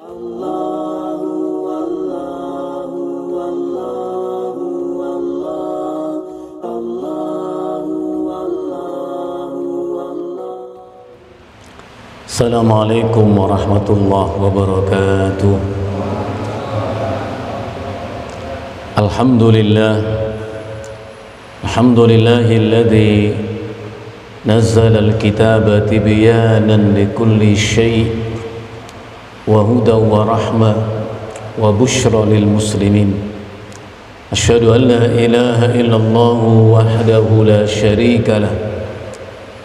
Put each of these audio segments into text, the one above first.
Assalamualaikum warahmatullahi wabarakatuh. Alhamdulillahilladzi nazzala al-kitaba tibyanan likulli syai' wa hudan wa rahmah wa bushra lil muslimin. Asyhadu an la ilaha illallah wahdahu la syarika lah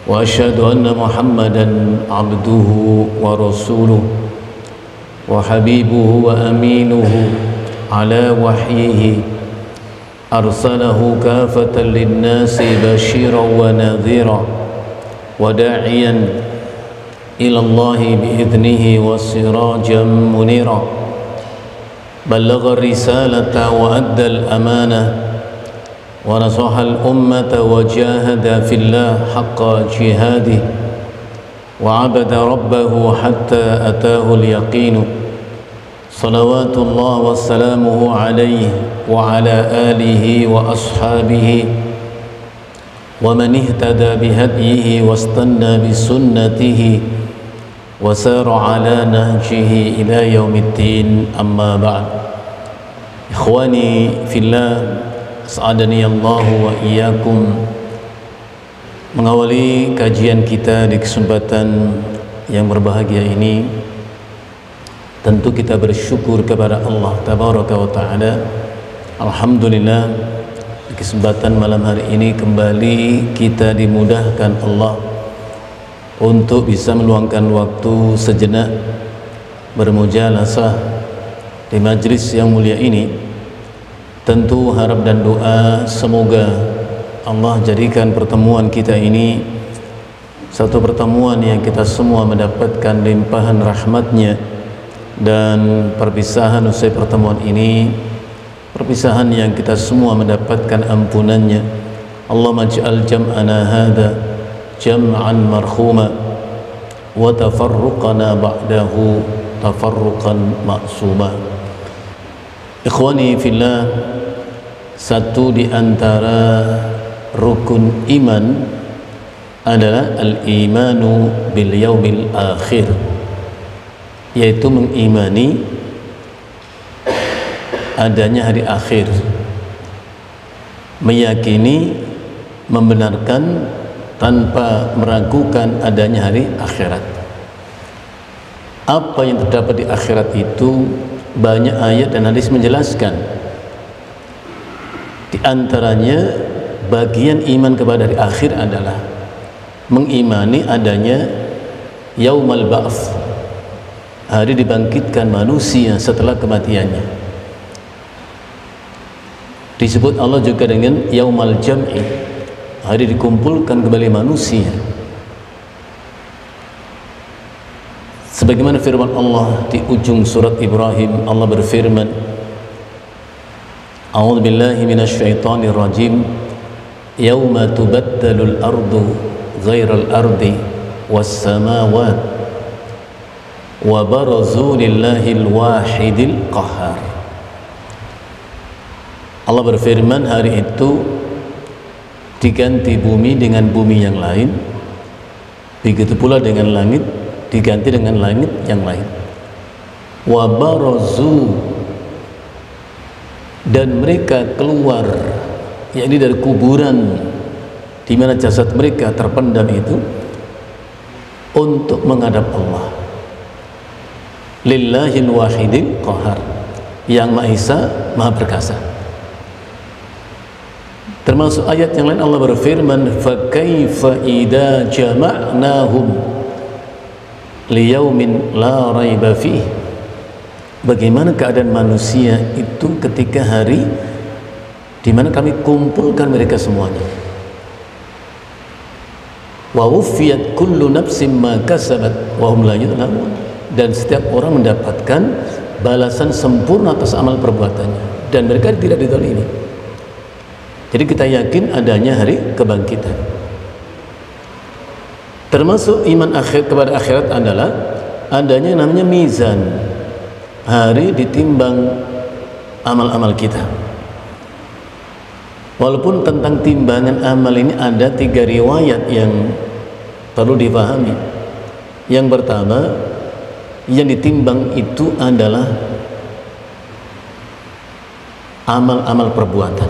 wa asyhadu anna Muhammadan abduhu wa rasuluh wa habibuhu wa aminuhu ala wahyihi arsalahu kafatan linnasi basyiran wa nadhira wa da'iyan ila Allahi bi'idnihi wa sirajan munira ballagha risalata wa adda al-amanah wa nasaha al-ummata wa jahada fillah haqqa jihadih wa abada rabbahu hatta atahu al-yaqinu salawatullah wa salamuhu alayhi wa ala alihi wa ashabihi wa man ihtada bihadyihi wa istanna bisunnatihi wa sara ala nahjihi ila yaumiddin, amma ba'd. Ikhwani fillah, sa'adani Allah wa iyyakum. Mengawali kajian kita di kesempatan yang berbahagia ini, tentu kita bersyukur kepada Allah tabaraka wa ta'ala. Alhamdulillah, di kesempatan malam hari ini kembali kita dimudahkan Allah untuk bisa meluangkan waktu sejenak bermujalasah di majlis yang mulia ini. Tentu harap dan doa semoga Allah jadikan pertemuan kita ini satu pertemuan yang kita semua mendapatkan limpahan rahmatnya, dan perpisahan usai pertemuan ini perpisahan yang kita semua mendapatkan ampunannya. Allahumma ij'al jam'ana hadha jam'an marhuma wa tafarruqana ba'dahu tafarruqan ma'suma. Ikhwani fillah, satu di antara rukun iman adalah al-imanu bil yaumil akhir, yaitu mengimani adanya hari akhir, meyakini, membenarkan tanpa meragukan adanya hari akhirat. Apa yang terdapat di akhirat itu banyak ayat dan hadis menjelaskan. Di antaranya bagian iman kepada hari akhir adalah mengimani adanya yaumal ba'ts, hari dibangkitkan manusia setelah kematiannya. Disebut Allah juga dengan yaumal jam'i, hari dikumpulkan kembali manusia. Sebagaimana firman Allah di ujung surat Ibrahim, Allah berfirman, A'udzu billahi minasyaitonir rajim, yauma tubaddalul ardu ghairal ardi was samawat wa barazu lillahil wahidil qahhar. Allah berfirman, hari itu diganti bumi dengan bumi yang lain, begitu pula dengan langit diganti dengan langit yang lain. Wa barazu, dan mereka keluar, yakni dari kuburan di mana jasad mereka terpendam itu, untuk menghadap Allah. Lillahil wahidil qahhar, yang Maha Esa, Maha Perkasa. Termasuk ayat yang lain Allah berfirman, fa kaifa idza jama'nahum liyaumin la raiba fih. Bagaimana keadaan manusia itu ketika hari di mana kami kumpulkan mereka semuanya. Wa wufiyat kullu nafsin ma kasabat wa hum la yuzlamun, dan setiap orang mendapatkan balasan sempurna atas amal perbuatannya, dan mereka tidak dizalimi. Jadi kita yakin adanya hari kebangkitan. Termasuk iman akhir kepada akhirat adalah adanya namanya mizan, hari ditimbang amal-amal kita. Walaupun tentang timbangan amal ini ada 3 riwayat yang perlu dipahami. Yang pertama, yang ditimbang itu adalah amal-amal perbuatan.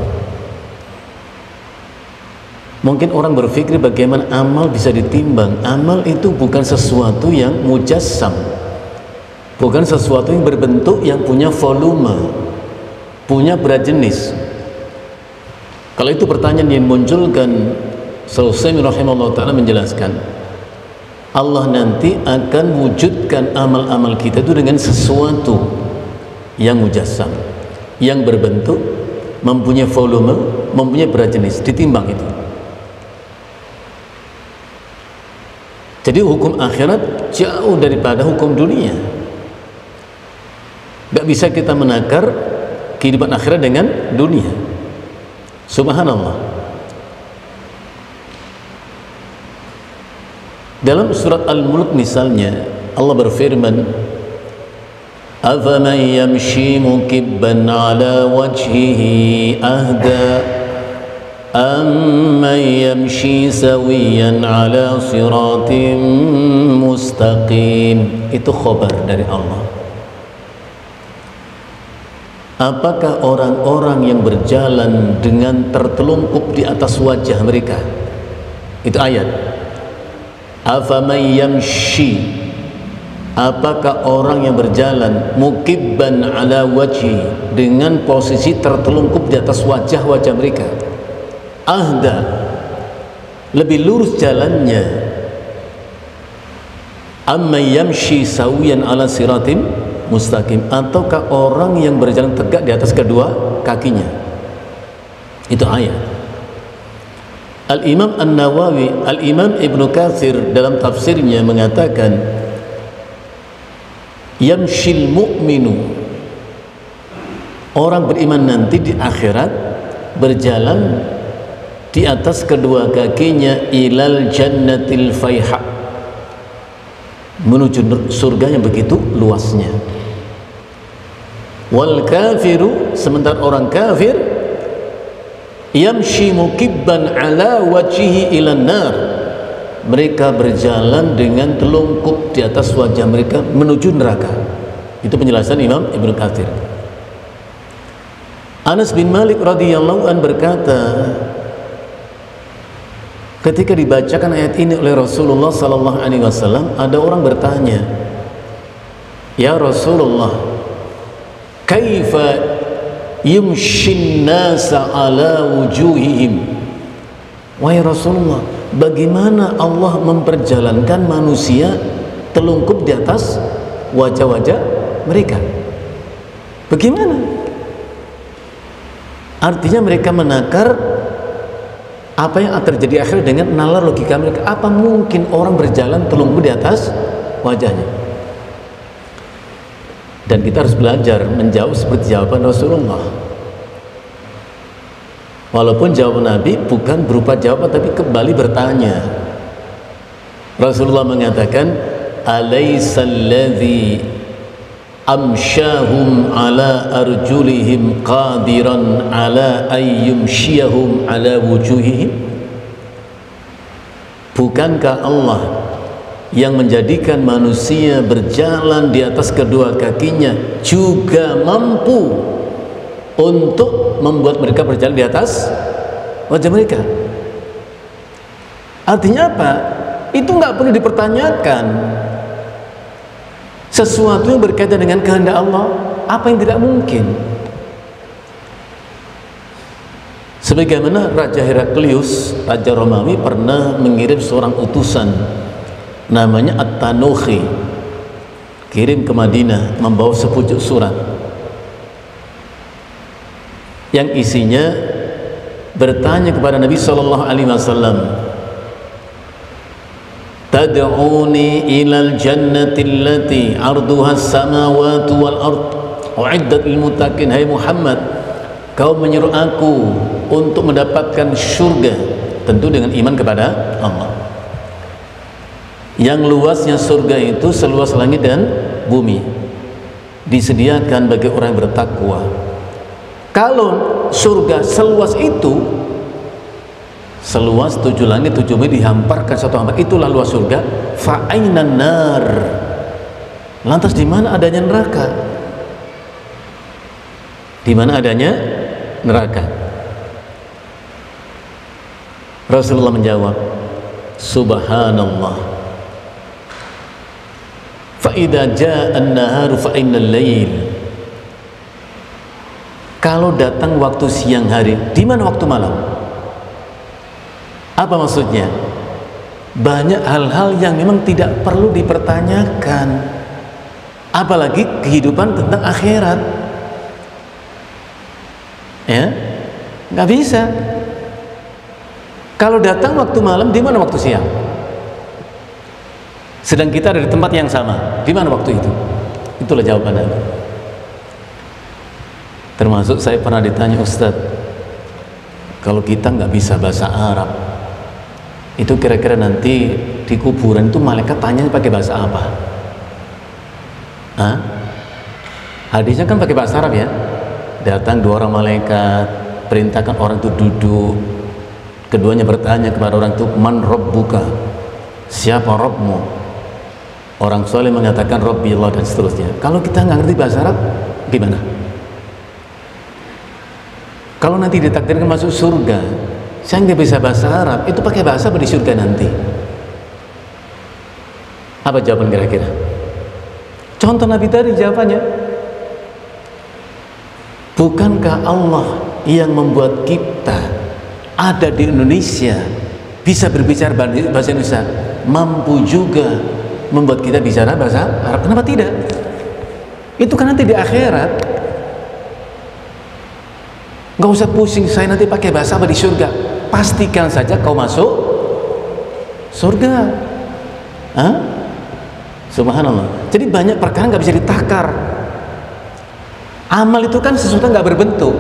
Mungkin orang berpikir bagaimana amal bisa ditimbang. Amal itu bukan sesuatu yang mujassam, bukan sesuatu yang berbentuk, yang punya volume, punya berat jenis. Kalau itu pertanyaan yang munculkan, Syaikh rahimahullah ta'ala menjelaskan, Allah nanti akan wujudkan amal-amal kita itu dengan sesuatu yang mujassam, yang berbentuk, mempunyai volume, mempunyai berat jenis, ditimbang itu. Jadi hukum akhirat jauh daripada hukum dunia. Gak bisa kita menakar kehidupan akhirat dengan dunia. Subhanallah. Dalam surat Al-Mulk misalnya, Allah berfirman, "Afaman yamshi mukibban ala wajhihi ahda amman yamshi sawiyan ala siratim mustaqim." Itu khabar dari Allah. Apakah orang-orang yang berjalan dengan tertelungkup di atas wajah mereka? Itu ayat. Afaman yamshi, apakah orang yang berjalan mukibban ala wajhi, dengan posisi tertelungkup di atas wajah-wajah mereka, ahda, lebih lurus jalannya, amma yamshi sawiyan ala siratim mustaqim, ataukah orang yang berjalan tegak di atas kedua kakinya? Itu ayat. Al-Imam An-Nawawi, Al-Imam Ibnu Katsir dalam tafsirnya mengatakan, yamshil mu'minu, orang beriman nanti di akhirat berjalan di atas kedua kakinya ilal jannatil faiha, menuju surga yang begitu luasnya. Wal kafiru, sementara orang kafir, yamshi mukibban ala wajhihi ilan nar, mereka berjalan dengan telungkup di atas wajah mereka menuju neraka. Itu penjelasan Imam Ibnu Katsir. Anas bin Malik radhiyallahu an berkata, ketika dibacakan ayat ini oleh Rasulullah sallallahu alaihi wasallam, ada orang bertanya, "Ya Rasulullah, kaifa yumshin nasa ala wujuhihim?" Wahai Rasulullah, bagaimana Allah memperjalankan manusia telungkup di atas wajah-wajah mereka? Bagaimana? Artinya mereka menakar apa yang akan terjadi akhir dengan nalar logika mereka. Apa mungkin orang berjalan telungkup di atas wajahnya? Dan kita harus belajar menjawab seperti jawaban Rasulullah. Walaupun jawaban Nabi bukan berupa jawaban, tapi kembali bertanya. Rasulullah mengatakan, "Alaisa alladhi amsyahum ala arjulihim qadiran ala ayyumshiyahum ala wujuhihim?" Bukankah Allah yang menjadikan manusia berjalan di atas kedua kakinya juga mampu untuk membuat mereka berjalan di atas wajah mereka? Artinya apa? Itu nggak perlu dipertanyakan. Sesuatu yang berkaitan dengan kehendak Allah, apa yang tidak mungkin? Sebagaimana Raja Heraklius, Raja Romawi, pernah mengirim seorang utusan namanya At-Tanuhi, kirim ke Madinah membawa sepucuk surat yang isinya bertanya kepada Nabi sallallahu alaihi wasallam, "Tad'uni ilal jannati allati 'arduha as-samawati wal ard u'iddat lil muttaqin." Hai Muhammad, kau menyuruh aku untuk mendapatkan surga, tentu dengan iman kepada Allah, yang luasnya surga itu seluas langit dan bumi. disediakan bagi orang yang bertakwa. Kalau surga seluas itu, seluas 7 langit 7 bumi dihamparkan satu hampar, itulah luas surga. Fa ainan nar, lantas di mana adanya neraka? Di mana adanya neraka? Rasulullah menjawab, subhanallah, fa idza jaa an-naharu fa ainal lail. Kalau datang waktu siang hari, di mana waktu malam? Apa maksudnya? Banyak hal-hal yang memang tidak perlu dipertanyakan, apalagi kehidupan tentang akhirat. Ya, nggak bisa. Kalau datang waktu malam, di mana waktu siang? Sedang kita ada di tempat yang sama, di mana waktu itu? Itulah jawabannya. Termasuk saya pernah ditanya, Ustadz, kalau kita nggak bisa bahasa Arab, itu kira-kira nanti di kuburan itu malaikat tanya pakai bahasa apa? Hah? Hadisnya kan pakai bahasa Arab ya. Datang 2 orang malaikat, perintahkan orang itu duduk. Keduanya bertanya kepada orang itu, man rabbuka? Siapa Rabbmu? Orang soleh mengatakan Rabbi Allah, dan seterusnya. Kalau kita nggak ngerti bahasa Arab, gimana? Kalau nanti ditakdirkan masuk surga, saya nggak bisa bahasa Arab, itu pakai bahasa apa di surga nanti? Apa jawaban kira-kira? Contoh Nabi tadi jawabannya, bukankah Allah yang membuat kita ada di Indonesia, bisa berbicara bahasa Indonesia, mampu juga membuat kita bicara bahasa Arab? Kenapa tidak? Itu kan nanti di akhirat. Nggak usah pusing, saya nanti pakai bahasa apa di surga. Pastikan saja kau masuk surga. Hah? Subhanallah. Jadi banyak perkara nggak bisa ditakar. Amal itu kan sesuatu nggak berbentuk.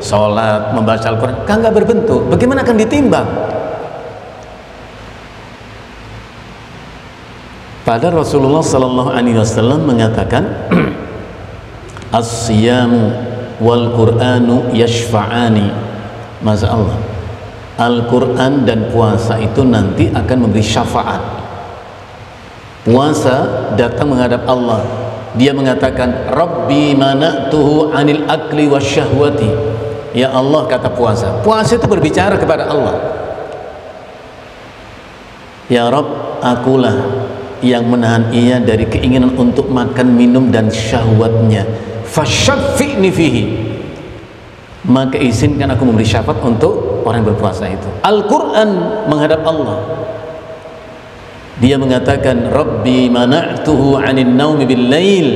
Sholat, membaca Al-Quran kan nggak berbentuk. Bagaimana akan ditimbang? Padahal Rasulullah Sallallahu Alaihi Wasallam mengatakan, as-siyamu wal Qur'anu yashfa'ani. Masya Allah, Al-Quran dan puasa itu nanti akan memberi syafaat. Puasa datang menghadap Allah, dia mengatakan Rabbi mana'tuhu anil akli wasyahwati. Ya Allah, kata puasa, puasa itu berbicara kepada Allah, ya Rabb, akulah yang menahan ia dari keinginan untuk makan, minum dan syahwatnya. Fasyafi'ni fihi, maka izinkan aku memberi syafaat untuk orang yang berpuasa itu. Al-Quran menghadap Allah, dia mengatakan Rabbi mana'tuhu 'anil naumi bil lail.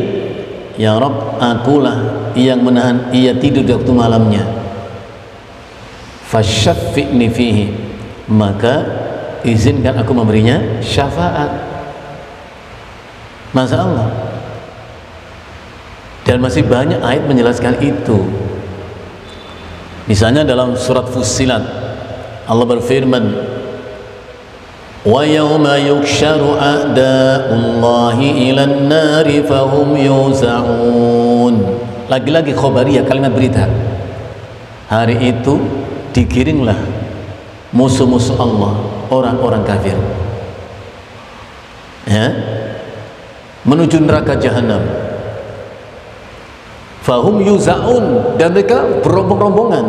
Ya Rabb, akulah yang menahan ia tidur di waktu malamnya. Fasyafi'ni fihi, maka izinkan aku memberinya syafaat. Masya Allah. Dan masih banyak ayat menjelaskan itu. Misalnya dalam surat Fussilat, Allah berfirman, wa yawma yuksharu a'da'ullahi ilan nari fahum yuza'un. Lagi-lagi khobariyah, kalimat berita. Hari itu digiringlah musuh-musuh Allah, orang-orang kafir, ya, menuju neraka jahanam. Fahum yuza'un, dan mereka berombong-rombongan,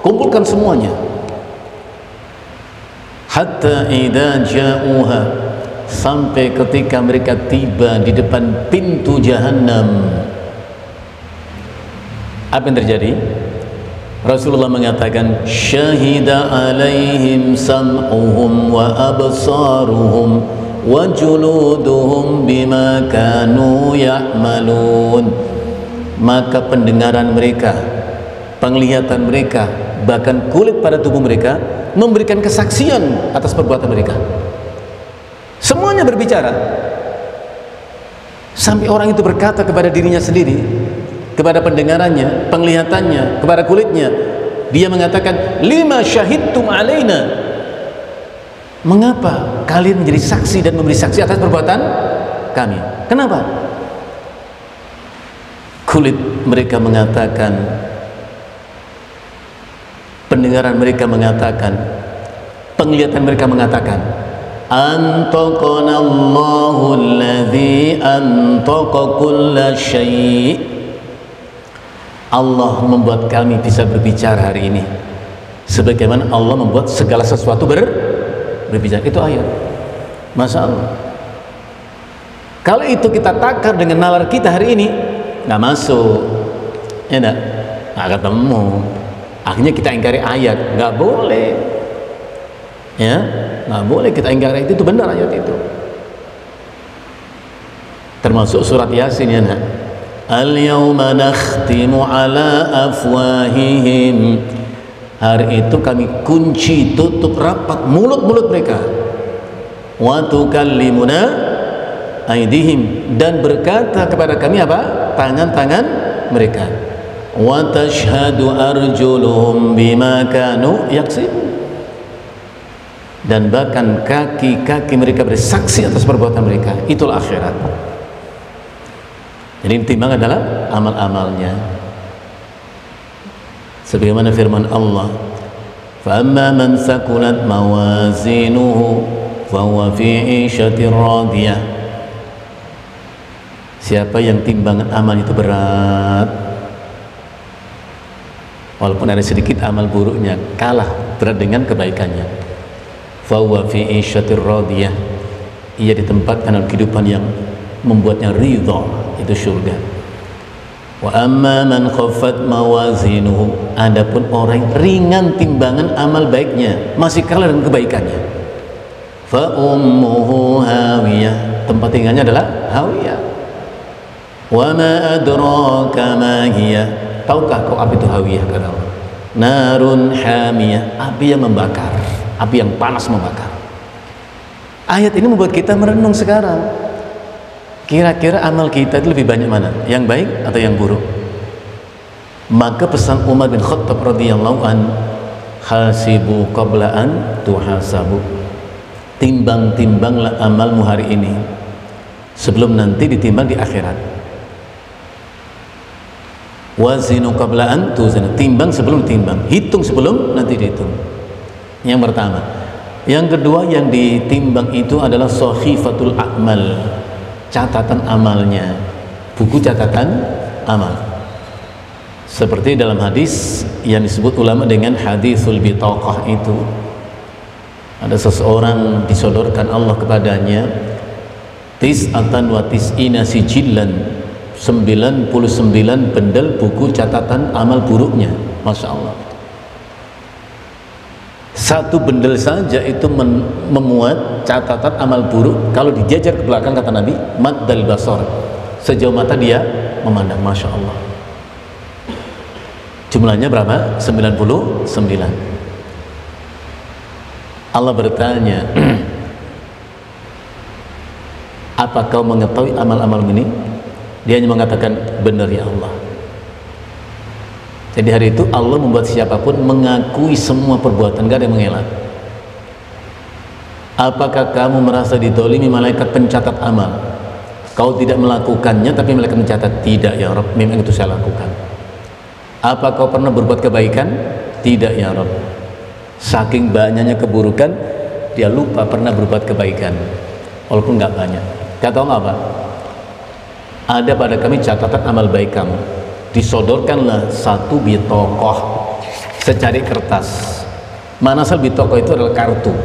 kumpulkan semuanya. Hatta idza ja'uha, sampai ketika mereka tiba di depan pintu jahanam, apa yang terjadi? Rasulullah mengatakan, syahida alaihim sam'uhum wa absaruhum wa juluduhum bima kanu ya'malun. Maka pendengaran mereka, penglihatan mereka, bahkan kulit pada tubuh mereka memberikan kesaksian atas perbuatan mereka. Semuanya berbicara, sampai orang itu berkata kepada dirinya sendiri, kepada pendengarannya, penglihatannya, kepada kulitnya, dia mengatakan, lima syahidtum alaina, mengapa kalian menjadi saksi dan memberi saksi atas perbuatan kami? Kenapa? kulit mereka mengatakan, pendengaran mereka mengatakan, penglihatan mereka mengatakan, antaqana Allahu alladzi antaqa kulla syai'. Allah membuat kami bisa berbicara hari ini sebagaimana Allah membuat segala sesuatu berbicara. Itu ayat. Masya Allah. Kalau itu kita takar dengan nalar kita hari ini, nggak masuk, ya nggak ketemu. Akhirnya kita ingkari ayat, nggak boleh, ya nggak boleh kita ingkari itu benar ayat itu. Termasuk surat Yasin, ya nak. Al-yawma nakhtimu ala afwahihim. Hari itu kami kunci, tutup rapat mulut-mulut mereka. Wa tukallimuna aydihim, dan berkata kepada kami apa? Tangan-tangan mereka. Wa tashhadu arjuluhum bima kanu yaksibun, dan bahkan kaki-kaki mereka bersaksi atas perbuatan mereka. Itulah akhirat. Jadi timbang adalah amal-amalnya. Sebagaimana firman Allah, fa amma man thaqulat mawazinuhu fa huwa fi 'ishatir radiyah. Siapa yang timbangan amal itu berat, walaupun ada sedikit amal buruknya, kalah berat dengan kebaikannya, fa huwa fi 'ishatir radiyah, ia ditempatkan dalam kehidupan yang membuatnya ridha, itu surga. Wa amma man khaffat mawazinuhu, adapun orang ringan timbangan amal baiknya, masih kalah dengan kebaikannya, fa ummuhu hawiyah, tempat tinggalnya adalah hawiyah. Wa ma adraka ma hiya, tahukah kau apa itu hawiyah? Kata Allah, narun hamiyah, api yang membakar, api yang panas membakar. Ayat ini membuat kita merenung sekarang. Kira-kira amal kita itu lebih banyak mana? Yang baik atau yang buruk? Maka pesan Umar bin Khattab radhiyallahu an, hasibu qabla an tuhasabu. Timbang-timbanglah amalmu hari ini sebelum nanti ditimbang di akhirat. Wazinu qabla an tuzanu, timbang sebelum timbang, hitung sebelum nanti dihitung. Yang pertama. Yang kedua, yang ditimbang itu adalah sahifatul a'mal, catatan amalnya, buku catatan amal. Seperti dalam hadis yang disebut ulama dengan hadisul bitaqah, itu ada seseorang disodorkan Allah kepadanya tis'atan wa tis'ina sijillan, 99 bendel buku catatan amal buruknya. Masya Allah, satu bendel saja itu memuat catatan amal buruk. Kalau dijajar ke belakang, kata Nabi, maddal basar, sejauh mata dia memandang. Masya Allah. Jumlahnya berapa? 99. Allah bertanya, apa kau mengetahui amal-amal ini? Dia hanya mengatakan, benar ya Allah. Jadi hari itu Allah membuat siapapun mengakui semua perbuatan, gak ada yang mengelak. Apakah kamu merasa didolimi malaikat pencatat amal? Kau tidak melakukannya tapi malaikat mencatat. Tidak ya Rabb, memang itu saya lakukan. Apa kau pernah berbuat kebaikan? Tidak ya Rabb. Saking banyaknya keburukan, dia lupa pernah berbuat kebaikan, walaupun gak banyak. Kata Allah apa? Ada pada kami catatan amal baik kamu. Disodorkanlah satu bitokoh secari kertas. Mana asal bitokoh itu adalah kartu.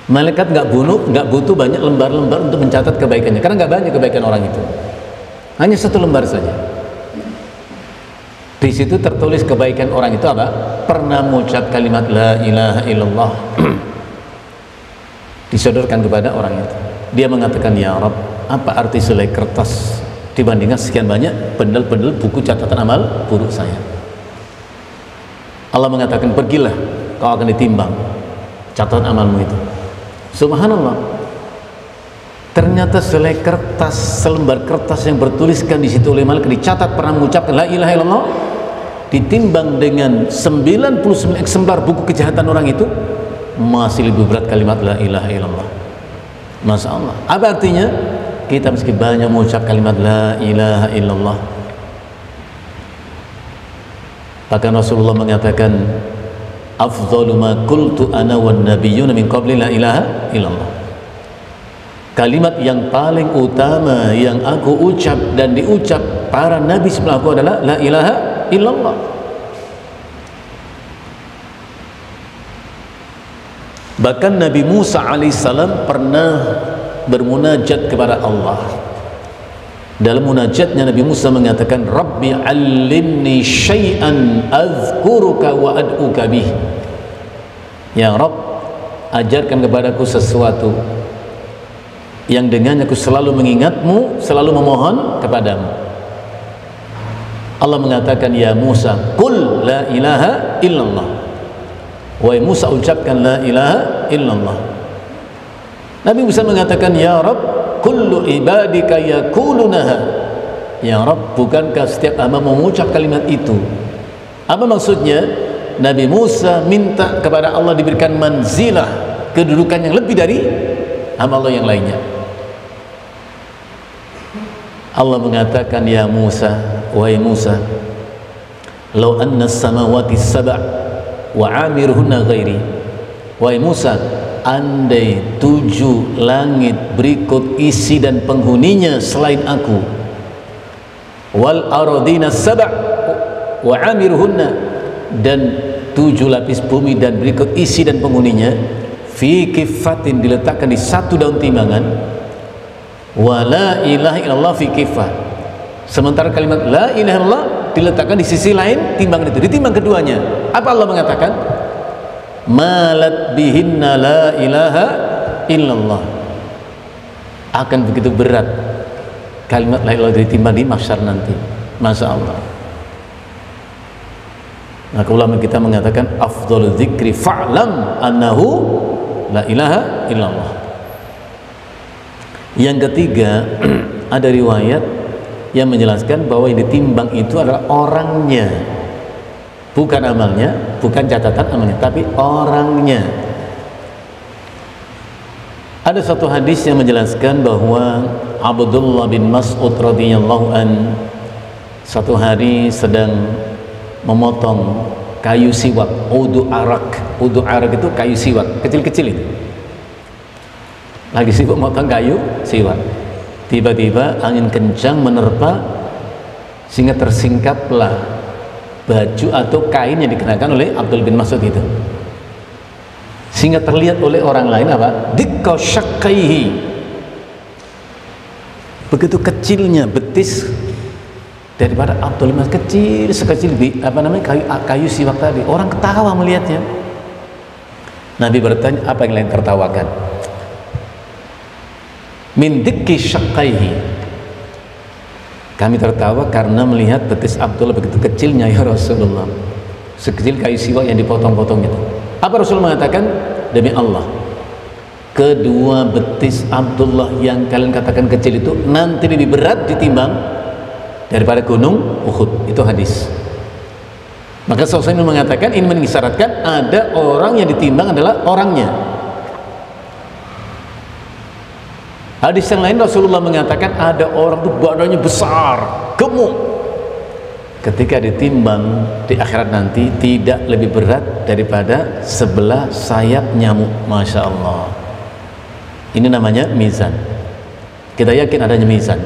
Malaikat nggak butuh banyak lembar-lembar untuk mencatat kebaikannya, karena nggak banyak kebaikan orang itu. Hanya satu lembar saja. Di situ tertulis kebaikan orang itu apa? Pernah mengucap kalimat la ilaha illallah. Disodorkan kepada orang itu. Dia mengatakan, ya Rabb, apa arti selai kertas dibandingkan sekian banyak bendel-bendel buku catatan amal buruk saya? Allah mengatakan, pergilah, kau akan ditimbang catatan amalmu itu. Subhanallah, ternyata selai kertas, selembar kertas yang bertuliskan di situ oleh malaikat, dicatat pernah mengucapkan la ilaha illallah, ditimbang dengan 99 eksemplar buku kejahatan orang itu, masih lebih berat kalimat la ilaha illallah. Masya Allah. Apa artinya? kita meski banyak mengucap kalimat la ilaha illallah. Bahkan Rasulullah mengatakan afdhalu ma qultu ana wan nabiyyuna min qabli la ilaha illallah. Kalimat yang paling utama yang aku ucap dan diucap para nabi sebelum aku adalah la ilaha illallah. Bahkan Nabi Musa alaihissalam pernah bermunajat kepada Allah. Dalam munajatnya Nabi Musa mengatakan, Rabbi allimni syai'an azkuruka wa ad'uka bih. Ya Rabb, ajarkan kepadaku sesuatu yang dengannya aku selalu mengingatmu, selalu memohon kepadamu. Allah mengatakan, ya Musa, qul la ilaha illallah. Wahai Musa, ucapkan la ilaha illallah. Nabi Musa mengatakan, ya Rabb, kullu ibadika yaqulunaha. Ya Rabb, bukankah setiap hamba mengucap kalimat itu? Apa maksudnya? Nabi Musa minta kepada Allah diberikan manzilah, kedudukan yang lebih dari hamba Allah yang lainnya. Allah mengatakan, ya Musa, wahai Musa, law anna samawati sab' wa amiruhunna ghairi. Wahai Musa, andai 7 langit berikut isi dan penghuninya selain aku, wal ardina sab' wa amiruhunna, dan 7 lapis bumi dan berikut isi dan penghuninya, fi kifatin, diletakkan di satu daun timbangan, wa la ilaha illallah fi kifah, sementara kalimat la ilaha illallah diletakkan di sisi lain timbangan itu, ditimbang keduanya. Apa Allah mengatakan? Malat bihinna la ilaha illallah. Akan begitu berat kalimat la ilaha ditimbang di mahsyar nanti. Masya Allah. Maka ulama kita mengatakan afdhalu dzikri fa'lam annahu la ilaha illallah. Yang ketiga, ada riwayat yang menjelaskan bahwa yang ditimbang itu adalah orangnya, bukan amalnya, bukan catatan amalnya, tapi orangnya. Ada satu hadis yang menjelaskan bahwa Abdullah bin Mas'ud radhiyallahu an satu hari sedang memotong kayu siwak, udu arak. Udu arak itu kayu siwak, kecil-kecil itu. Lagi sibuk memotong kayu siwak. Tiba-tiba angin kencang menerpa sehingga tersingkaplah baju atau kain yang dikenakan oleh Abdul bin Mas'ud itu, sehingga terlihat oleh orang lain apa? Dikka syaqqaihi, begitu kecilnya betis daripada Abdul bin Mas'ud, kecil sekecil kayu siwak tadi. Orang ketawa melihatnya. Nabi bertanya, apa yang lain tertawakan? Min dikki syaqqaihi, kami tertawa karena melihat betis Abdullah begitu kecilnya ya Rasulullah, sekecil kayu siwak yang dipotong-potong itu. Apa Rasul mengatakan? Demi Allah, kedua betis Abdullah yang kalian katakan kecil itu nanti lebih berat ditimbang daripada gunung Uhud. Itu hadis. Maka Rasulullah mengatakan, ini mengisyaratkan ada orang yang ditimbang adalah orangnya. Hadis yang lain Rasulullah mengatakan ada orang itu badannya besar, gemuk, ketika ditimbang di akhirat nanti tidak lebih berat daripada sebelah sayap nyamuk. Masya Allah. Ini namanya mizan. Kita yakin adanya mizan.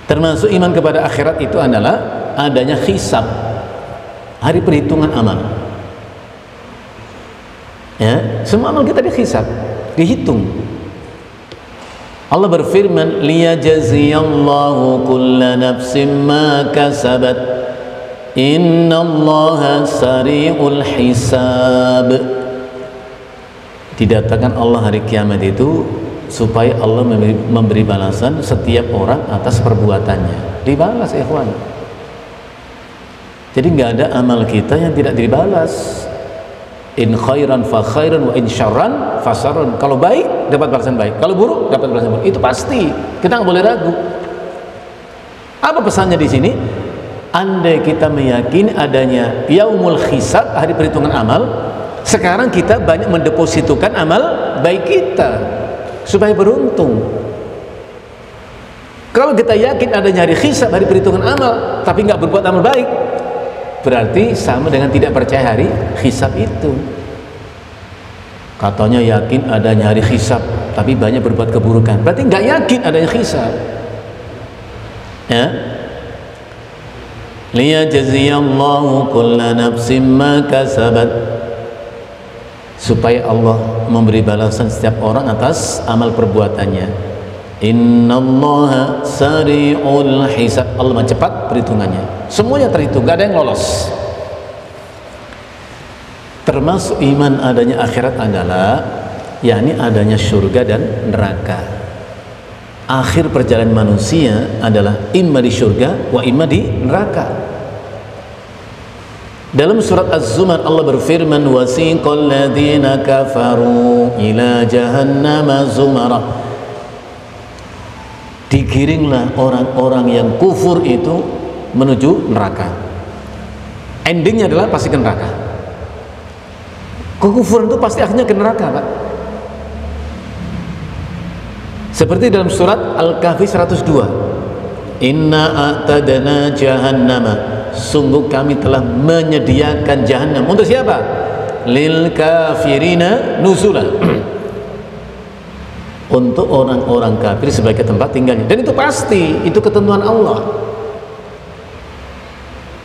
Termasuk iman kepada akhirat itu adalah adanya hisab, hari perhitungan amal. Ya, semua amal kita dihisab, dihitung. Allah berfirman, liyajziyallahu kulla nafsin ma kasabat innallaha sari'ul hisab. Didatangkan Allah hari kiamat itu supaya Allah memberi balasan setiap orang atas perbuatannya. Dibalas, ikhwan. Jadi nggak ada amal kita yang tidak dibalas. In khairan fa khairan wa in syarran fa syarrun. Kalau baik dapat balasan baik, kalau buruk dapat balasan buruk. Itu pasti, kita nggak boleh ragu. Apa pesannya di sini? Andai kita meyakini adanya yaumul hisab, hari perhitungan amal, sekarang kita banyak mendepositokan amal baik kita supaya beruntung. Kalau kita yakin adanya hari hisab, hari perhitungan amal, tapi nggak berbuat amal baik, berarti sama dengan tidak percaya hari hisab itu. Katanya yakin adanya hari hisab, tapi banyak berbuat keburukan, berarti nggak yakin adanya hisab. Ya, liyajziyallahu kulla nafsin ma kasabat, supaya Allah memberi balasan setiap orang atas amal perbuatannya. Innallaha sari'ul hisab, Allah maha cepat perhitungannya, semuanya terhitung, gak ada yang lolos. Termasuk iman adanya akhirat adalah yakni adanya surga dan neraka. Akhir perjalanan manusia adalah imma di surga wa imma di neraka. Dalam surat Az-Zumar Allah berfirman, wasiqal ladzina kafaru ila jahannama zumara, digiringlah orang-orang yang kufur itu menuju neraka. Endingnya adalah pasti ke neraka. Kekufuran itu pasti akhirnya ke neraka, Pak. Seperti dalam surat Al-Kahfi 102, inna a'tadna jahannama, sungguh kami telah menyediakan jahannam untuk siapa? Lil kafirina nuzula, untuk orang-orang kafir sebagai tempat tinggalnya. Dan itu pasti, itu ketentuan Allah.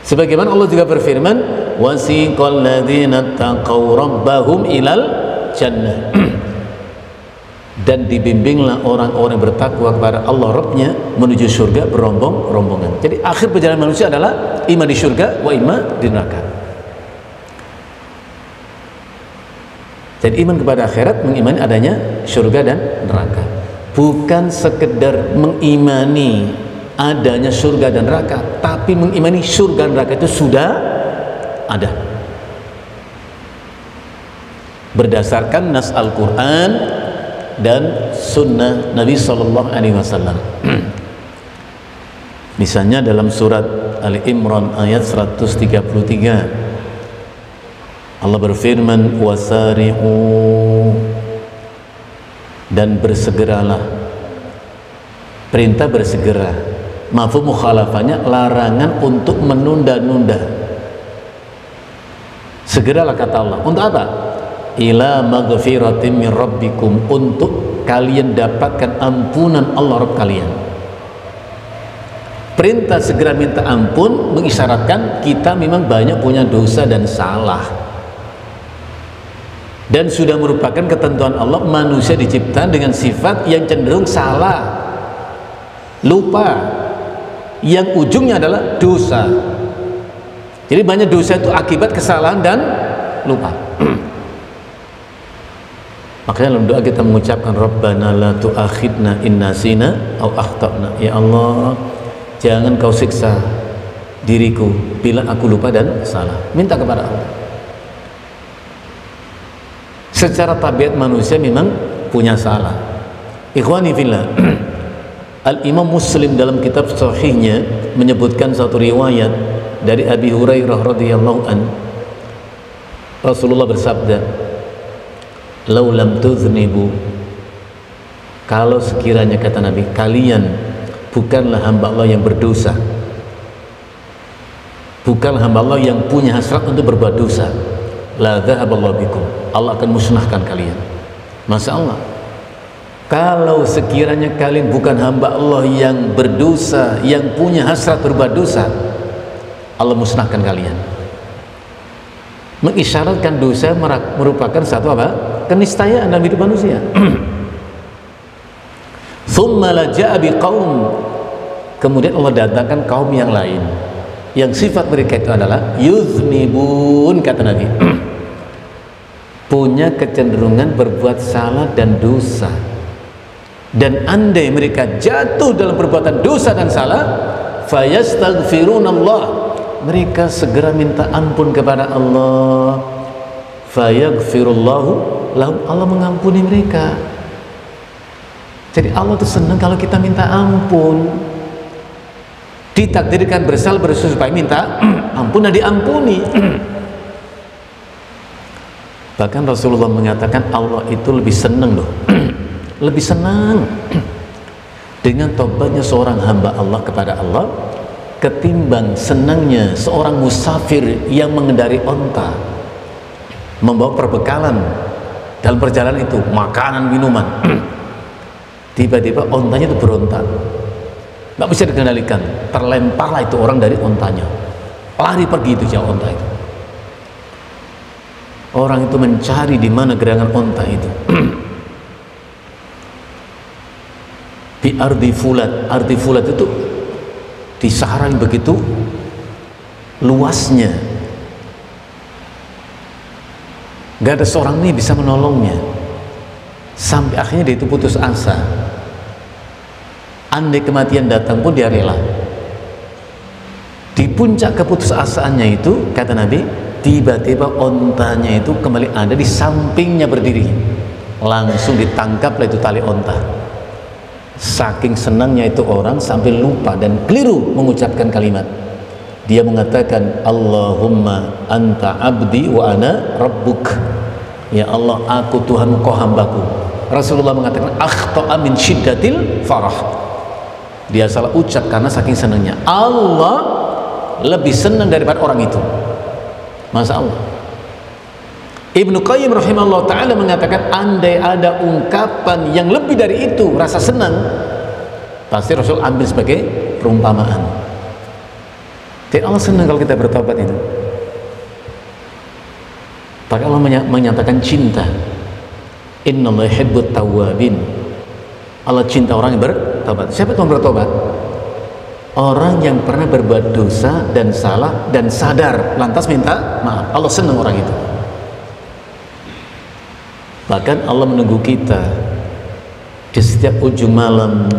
Sebagaimana Allah juga berfirman, wasiqal ladzina taqaw rabbahum ilal jannah, dan dibimbinglah orang-orang bertakwa kepada Allah Rabbnya menuju surga berombong-rombongan. Jadi akhir perjalanan manusia adalah imma di surga wa imma di neraka. Jadi iman kepada akhirat mengimani adanya surga dan neraka, bukan sekedar mengimani adanya surga dan neraka, tapi mengimani surga dan neraka itu sudah ada berdasarkan nas Al-Quran dan sunnah Nabi Sallallahu Alaihi Wasallam. Misalnya dalam surat Ali Imran ayat 133, Allah berfirman, wasari'u, dan bersegeralah. Perintah bersegera, mafhum mukhalafahnya larangan untuk menunda-nunda. Segeralah kata Allah, untuk apa? Ila maghfiratin min rabbikum, untuk kalian dapatkan ampunan Allah Rabb kalian. Perintah segera minta ampun mengisyaratkan kita memang banyak punya dosa dan salah, dan sudah merupakan ketentuan Allah, manusia dicipta dengan sifat yang cenderung salah, lupa, yang ujungnya adalah dosa. Jadi banyak dosa itu akibat kesalahan dan lupa. Makanya dalam doa kita mengucapkan, Rabbana la tu'akhidna in nasina au akhtana, ya Allah jangan kau siksa diriku bila aku lupa dan salah. Minta kepada Allah. Secara tabiat manusia memang punya salah. Ikhwani fillah, Al-Imam Muslim dalam kitab sahihnya menyebutkan satu riwayat dari Abi Hurairah radhiyallahu an, Rasulullah bersabda, "Lau lam tuznibu," kalau sekiranya kata Nabi, kalian bukanlah hamba Allah yang berdosa, bukanlah hamba Allah yang punya hasrat untuk berbuat dosa, la dhahaballahu bikum, Allah akan musnahkan kalian. Masya Allah, kalau sekiranya kalian bukan hamba Allah yang berdosa, yang punya hasrat berbuat dosa, Allah musnahkan kalian. Mengisyaratkan dosa merupakan satu apa? Keniscayaan dalam hidup manusia. Tsumma la ja'a biqaum, kemudian Allah datangkan kaum yang lain yang sifat mereka itu adalah yuznibun, kata Nabi, punya kecenderungan berbuat salah dan dosa. Dan andai mereka jatuh dalam perbuatan dosa dan salah, fayastaghfirunallah, mereka segera minta ampun kepada Allah, fayaghfirullahu lahum, Allah mengampuni mereka. Jadi Allah itu senang kalau kita minta ampun. Ditakdirkan bersalah berdosa supaya minta ampun dan diampuni. Bahkan Rasulullah mengatakan Allah itu lebih senang loh, lebih senang dengan tobatnya seorang hamba Allah kepada Allah ketimbang senangnya seorang musafir yang mengendari onta, membawa perbekalan dalam perjalanan itu, makanan, minuman. Tiba-tiba ontanya itu berontak, nggak bisa dikendalikan, terlemparlah itu orang dari ontanya, lari pergi itu jauh onta itu. Orang itu mencari di mana gerangan onta itu. Di ardi fulat itu di Sahara yang begitu luasnya, gak ada seorang ini bisa menolongnya, sampai akhirnya dia itu putus asa. Andai kematian datang pun dia rela. Di puncak keputusasaannya itu, kata Nabi, tiba-tiba ontanya itu kembali ada di sampingnya berdiri, langsung ditangkaplah itu tali onta. Saking senangnya itu orang sampai lupa dan keliru mengucapkan kalimat. Dia mengatakan, Allahumma anta abdi wa ana rabbuk. Ya Allah, aku Tuhanmu, kau hambaku. Rasulullah mengatakan, akhta'a min syiddatil farah. Dia salah ucap karena saking senangnya. Allah lebih senang daripada orang itu. Masya Allah. Ibnu Qayyim rahimahullah ta'ala mengatakan, andai ada ungkapan yang lebih dari itu, rasa senang, pasti Rasul ambil sebagai perumpamaan. Jadi Allah senang kalau kita bertobat itu. Maka Allah menyatakan cinta. Innallaha yuhibbut tawwabin. Allah cinta orang yang bertobat. Siapa itu yang bertobat? Orang yang pernah berbuat dosa dan salah dan sadar, lantas minta maaf. Allah senang orang itu. Bahkan Allah menunggu kita di setiap ujung malam.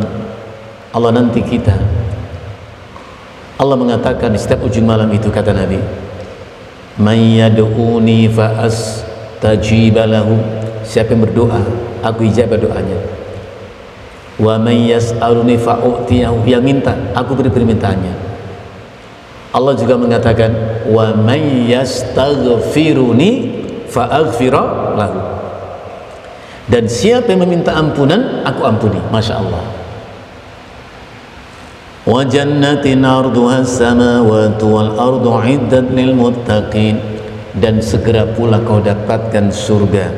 Allah nanti kita. Allah mengatakan di setiap ujung malam itu, kata Nabi, may yad'uni fa astajiba lahu. Siapa yang berdoa, aku ijabah doanya. Wa may yas'aluni fa u'tiyahu. Yang minta, aku beri permintaannya. Allah juga mengatakan, wa may yastaghfiruni fa aghfira lahu. Dan siapa yang meminta ampunan, aku ampuni. Masya Allah. Wa jannatin arduha samawati wal ardu iddat lil muttaqin. Dan segera pula kau dapatkan surga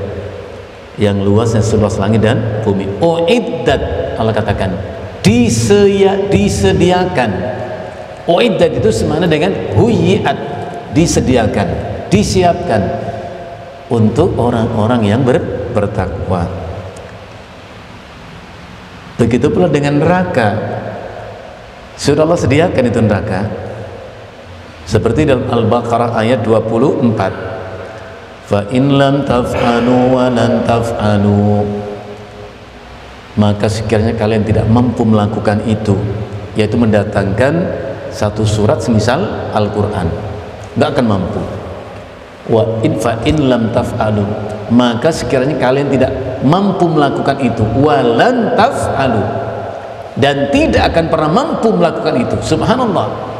yang luasnya seluas langit dan bumi. Uiddat, Allah katakan, disediakan. Uiddat itu semana dengan huyiat, disediakan, disiapkan untuk orang-orang yang bertakwa. Begitu pula dengan neraka, sudah Allah sediakan itu neraka. Seperti dalam Al-Baqarah ayat 24, fa in lam taf'alu wa lan taf'alu, maka sekiranya kalian tidak mampu melakukan itu, yaitu mendatangkan satu surat semisal Al-Quran, nggak akan mampu. Wa in fa in lam taf'alu, maka sekiranya kalian tidak mampu melakukan itu, walan taf'alu, dan tidak akan pernah mampu melakukan itu. Subhanallah.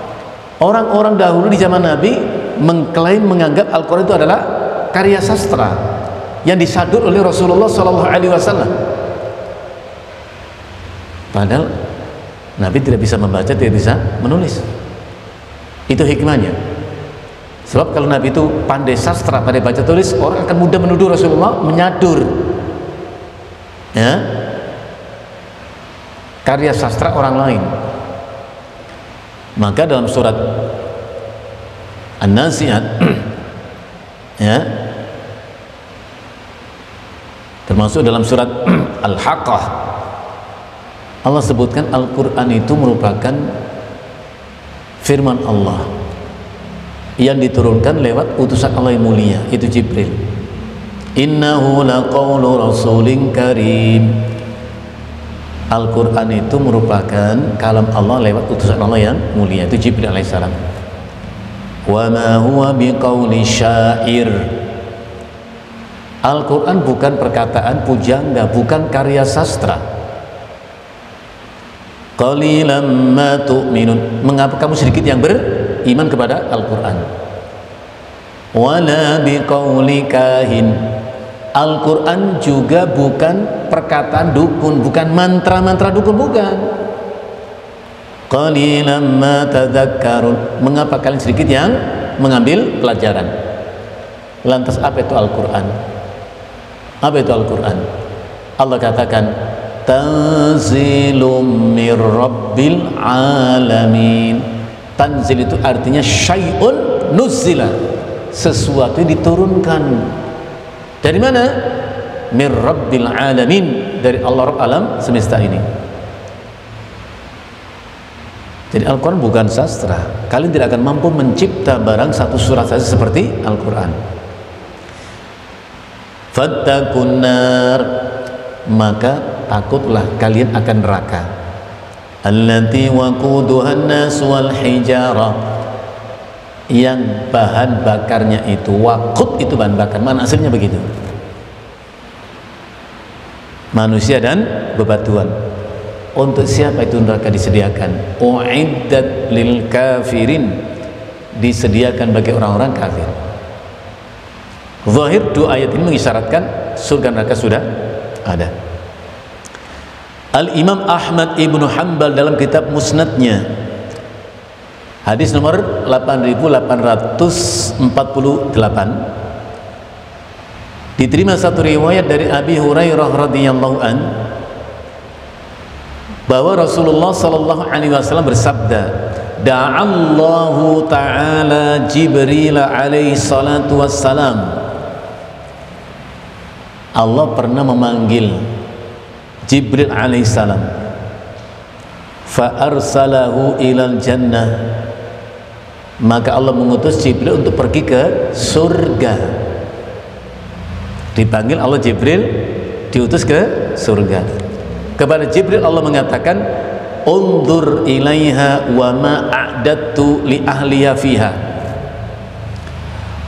Orang-orang dahulu di zaman Nabi mengklaim, menganggap Al-Quran itu adalah karya sastra yang disadur oleh Rasulullah SAW. Padahal Nabi tidak bisa membaca, tidak bisa menulis. Itu hikmahnya. Sebab kalau Nabi itu pandai sastra, pandai baca tulis, orang akan mudah menuduh Rasulullah menyadur, ya, karya sastra orang lain. Maka dalam surat An-Nazi'at, ya, termasuk dalam surat Al-Haqqah, Allah sebutkan Al-Quran itu merupakan firman Allah yang diturunkan lewat utusan Allah yang mulia, itu Jibril. Innahu laqawlu rasulin karim. Al-Quran itu merupakan kalam Allah lewat utusan Allah yang mulia, itu Jibril alaihissalam. Wa ma huwa biqauli syair. Al-Quran bukan perkataan pujangga, bukan karya sastra. Qalilan ma tu'minun. Mengapa kamu sedikit yang beriman kepada Al-Quran? Wala biqauli kahin. Al-Quran juga bukan perkataan dukun, bukan mantra-mantra dukun, bukan. Qalilan ma tadhakkarun. Mengapa kalian sedikit yang mengambil pelajaran? Lantas apa itu Al-Quran? Apa itu Al-Quran? Allah katakan tanzilum mir rabbil alamin. Tanzil itu artinya syai'un nuzzila, sesuatu yang diturunkan. Dari mana? Mir rabbil alamin, dari Allah Rabb alam semesta ini. Jadi Al-Quran bukan sastra. Kalian tidak akan mampu mencipta barang satu surat saja seperti Al-Quran. Fattakun nar, maka takutlah kalian akan neraka. Allati waquduhan nas wal hijara, yang bahan bakarnya itu, waqud itu bahan bakar, mana aslinya begitu, manusia dan bebatuan. Untuk siapa itu neraka disediakan? Uiddat lil kafirin, disediakan bagi orang-orang kafir. Zahir dua ayat ini mengisyaratkan surga neraka sudah ada. Al-Imam Ahmad ibnu Hanbal dalam kitab Musnadnya, hadis nomor 8848, diterima satu riwayat dari Abi Hurairah radhiyallahu an, bahwa Rasulullah sallallahu alaihi wasallam bersabda, da'allahu ta'ala Jibril alaihi salatu wassalam, Allah pernah memanggil Jibril alaihissalam, fa arsalahu ilal jannah, maka Allah mengutus Jibril untuk pergi ke surga. Dipanggil Allah Jibril, diutus ke surga. Kepada Jibril Allah mengatakan, undur ilaiha wa ma a'dattu li ahliha fiha.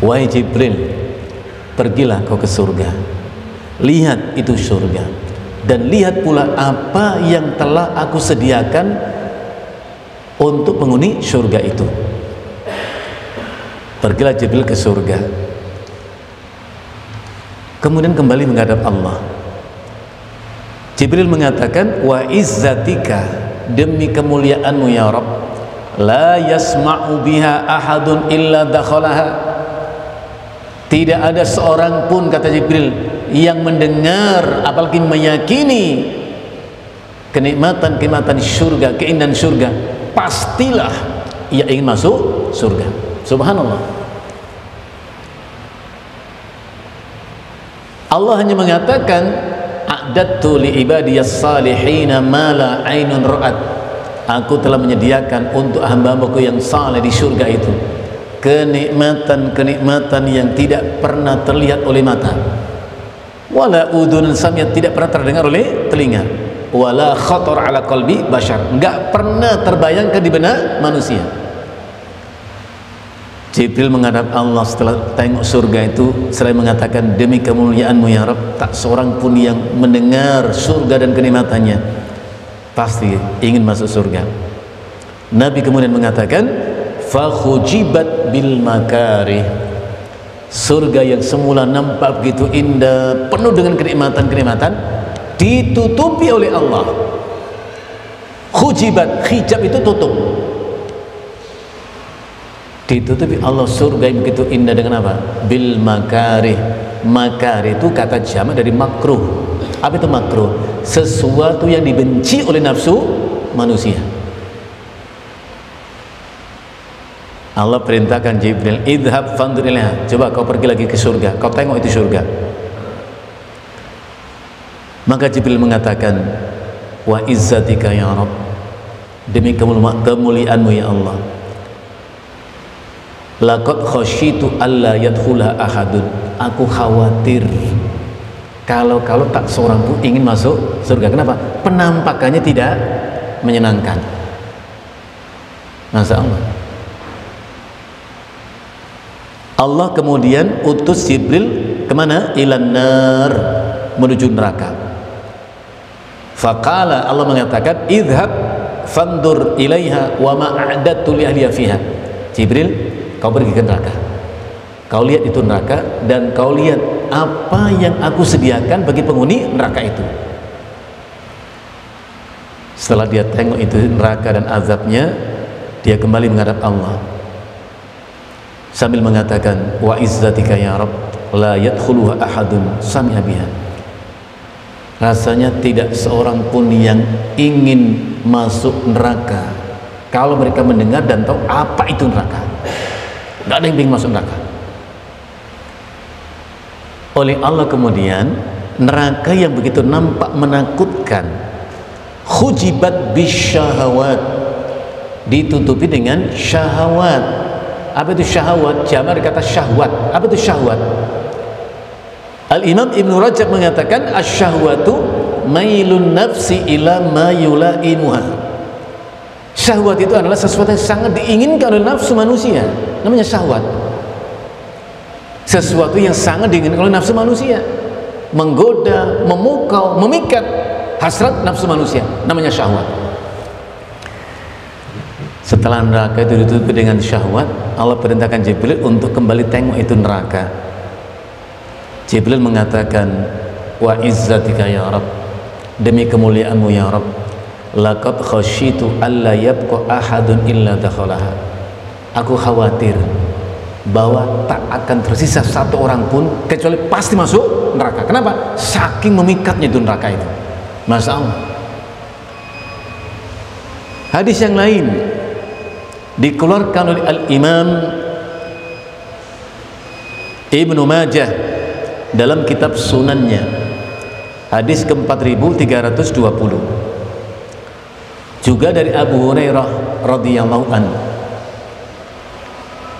Wahai Jibril, pergilah kau ke surga, lihat itu surga, dan lihat pula apa yang telah aku sediakan untuk penghuni surga itu. Pergilah Jibril ke surga, kemudian kembali menghadap Allah. Jibril mengatakan, wa izzatika, demi kemuliaanmu ya Rabb, la yasma'u biha ahadun illa dakhalaha, tidak ada seorang pun, kata Jibril, yang mendengar apalagi meyakini kenikmatan-kenikmatan surga, keindahan surga, pastilah ia ingin masuk surga. Subhanallah. Allah hanya mengatakan, a'dattu li ibadiyas salihina ma la ainun ra'at, aku telah menyediakan untuk hamba-hambaku yang saleh di surga itu kenikmatan-kenikmatan yang tidak pernah terlihat oleh mata, wala udhun samiyat, tidak pernah terdengar oleh telinga, wala khatar ala qalbi bashar, enggak pernah terbayangkan di benak manusia. Jibril menghadap Allah setelah tengok surga itu, selain mengatakan demi kemuliaanmu ya Rabb, tak seorang pun yang mendengar surga dan kenikmatannya pasti ingin masuk surga. Nabi kemudian mengatakan, fakhujibat bil makarih, surga yang semula nampak begitu indah, penuh dengan kenikmatan-kenikmatan, ditutupi oleh Allah. Khujibat, hijab itu tutup, ditutupi Allah surga yang begitu indah dengan apa? Bil makarih. Makarih itu kata jamak dari makruh. Apa itu makruh? Sesuatu yang dibenci oleh nafsu manusia. Allah perintahkan Jibril, idhab fandur ilaiha, coba kau pergi lagi ke surga, kau tengok itu surga. Maka Jibril mengatakan, wa izzatika ya Rabb, demi kemuliaanmu ya Allah, laqad khasyitu alla yadkhula ahadun, aku khawatir kalau tak seorang pun ingin masuk surga. Kenapa? Penampakannya tidak menyenangkan. Masya Allah. Allah kemudian utus Jibril kemana? Ilan nar, menuju neraka. Faqala, Allah mengatakan, idhab fandur ilaiha wa ma a'dattu li ahliha fiha. Jibril, kau pergi ke neraka, kau lihat itu neraka, dan kau lihat apa yang aku sediakan bagi penghuni neraka itu. Setelah dia tengok itu neraka dan azabnya, dia kembali menghadap Allah sambil mengatakan, wa izzatika ya Rabb la yadkhuluha ahadun sami'a biha. Rasanya tidak seorang pun yang ingin masuk neraka kalau mereka mendengar dan tahu apa itu neraka. Tidak ada yang ingin masuk neraka. Oleh Allah kemudian neraka yang begitu nampak menakutkan, khujibat bisyahawat, ditutupi dengan syahwat. Apa itu syahwat? Jamak kata syahwat. Apa itu syahwat? Al-Imam Ibn Rajab mengatakan asyahwatu mailun nafsi ila ma yulaimuha. Syahwat itu adalah sesuatu yang sangat diinginkan oleh nafsu manusia, namanya syahwat. Sesuatu yang sangat diinginkan oleh nafsu manusia, menggoda, memukau, memikat hasrat nafsu manusia, namanya syahwat. Setelah neraka itu ditutupi dengan syahwat, Allah perintahkan Jibril untuk kembali tengok itu neraka. Jibril mengatakan, wa izzatika ya Rabb, demi kemuliaanmu ya Rabb, laqad khasyitu alla yabqa ahadun illa dakhalaha. Aku khawatir bahwa tak akan tersisa satu orang pun kecuali pasti masuk neraka. Kenapa? Saking memikatnya itu neraka itu. Masya Allah. Hadis yang lain dikeluarkan oleh Al-Imam Ibnu Majah dalam kitab sunannya, hadis ke-4320, juga dari Abu Hurairah radhiyallahu anhu,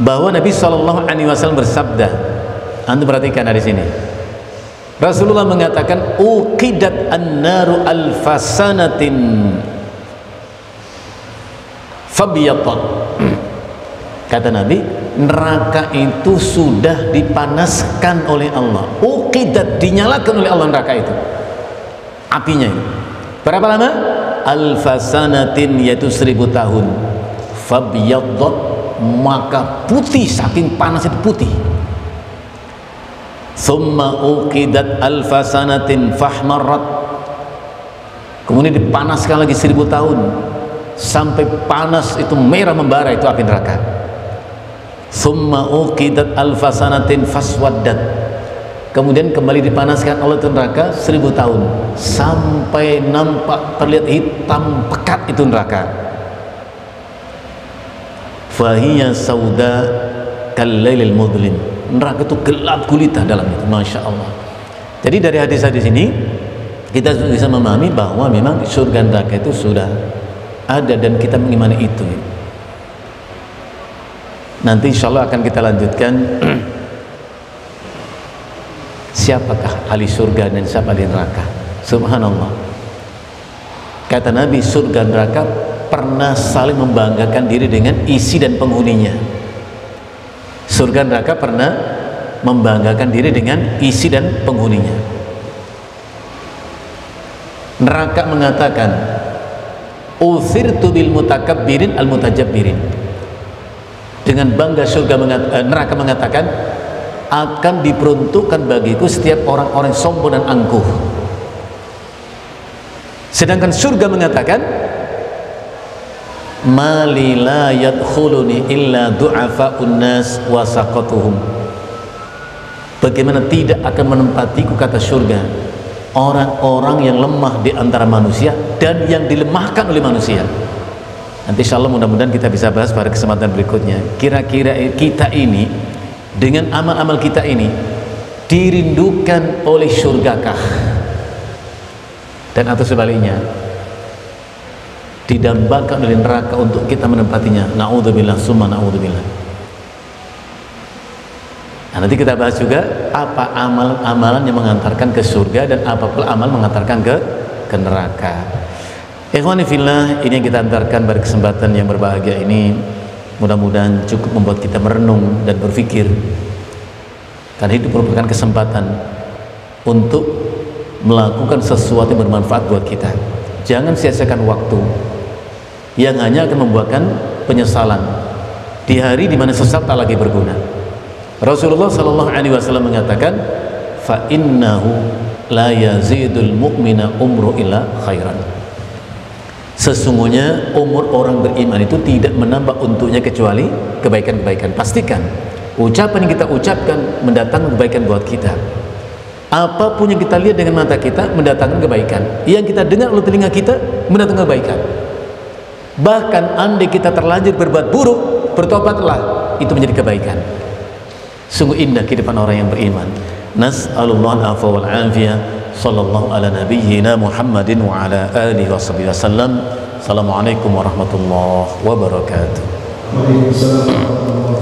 bahwa Nabi SAW bersabda, antum perhatikan hadis ini. Rasulullah mengatakan, uqidat an-naru alfasanatin fabiyatat. Kata Nabi, neraka itu sudah dipanaskan oleh Allah. Uqidat, dinyalakan oleh Allah neraka itu, apinya itu. Berapa lama? Alfasanatin, yaitu 1000 tahun. Fabiyatat, maka putih, saking panas itu putih. Thumma uqidat alfasanatin fahmarat, kemudian dipanaskan lagi 1000 tahun sampai panas itu merah membara, itu api neraka. Thumma uqidat alfasanatin faswaddat, kemudian kembali dipanaskan oleh neraka 1000 tahun sampai nampak terlihat hitam pekat itu neraka. Fahiya sauda kallailil mudlim, neraka itu gelap gulita dalam itu. Masya Allah. Jadi dari hadis-hadis ini kita bisa memahami bahwa memang surga neraka itu sudah ada dan kita mengimani itu. Nanti insya Allah akan kita lanjutkan siapakah ahli surga dan siapa ahli neraka. Subhanallah. Kata Nabi, surga neraka pernah saling membanggakan diri dengan isi dan penghuninya. Surga neraka pernah membanggakan diri dengan isi dan penghuninya. Neraka mengatakan, uthirtu bil mutakabbirin al mutajabbirin. Dengan bangga neraka mengatakan, akan diperuntukkan bagiku setiap orang-orang sombong dan angkuh. Sedangkan surga mengatakan, mali la yadkhuluni illa du'afa'un nas wa saqatuhum. Bagaimana tidak akan menempatiku, kata surga, orang-orang yang lemah di antara manusia dan yang dilemahkan oleh manusia. Nanti insyaallah mudah-mudahan kita bisa bahas pada kesempatan berikutnya. Kira-kira kita ini dengan amal-amal kita ini dirindukan oleh surgakah, dan atau sebaliknya didambakan oleh neraka untuk kita menempatinya. Na'udzubillah summa na'udzubillah. Nah, nanti kita bahas juga apa amalan-amalan yang mengantarkan ke surga dan apa pula amal mengantarkan ke neraka. Ikhwani fillah, ini yang kita antarkan pada kesempatan yang berbahagia ini. Mudah-mudahan cukup membuat kita merenung dan berpikir, karena hidup merupakan kesempatan untuk melakukan sesuatu yang bermanfaat buat kita. Jangan sia-siakan waktu yang hanya akan membuahkan penyesalan di hari di mana sesat tak lagi berguna. Rasulullah SAW mengatakan, fa innahu la yazidul mu'mina umru illa khairan. Sesungguhnya umur orang beriman itu tidak menambah untuknya kecuali kebaikan-kebaikan. Pastikan ucapan yang kita ucapkan mendatangkan kebaikan buat kita. Apapun yang kita lihat dengan mata kita mendatangkan kebaikan, yang kita dengar oleh telinga kita mendatangkan kebaikan. Bahkan andai kita terlanjur berbuat buruk, bertobatlah, itu menjadi kebaikan. Sungguh indah kehidupan orang yang beriman. Nas'alullah al-afwa wal afiyah. Sallallahu ala nabiyyina Muhammadin wa ala alihi wa sahbihi wasallam. Assalamualaikum warahmatullahi wabarakatuh. Waalaikumsalam.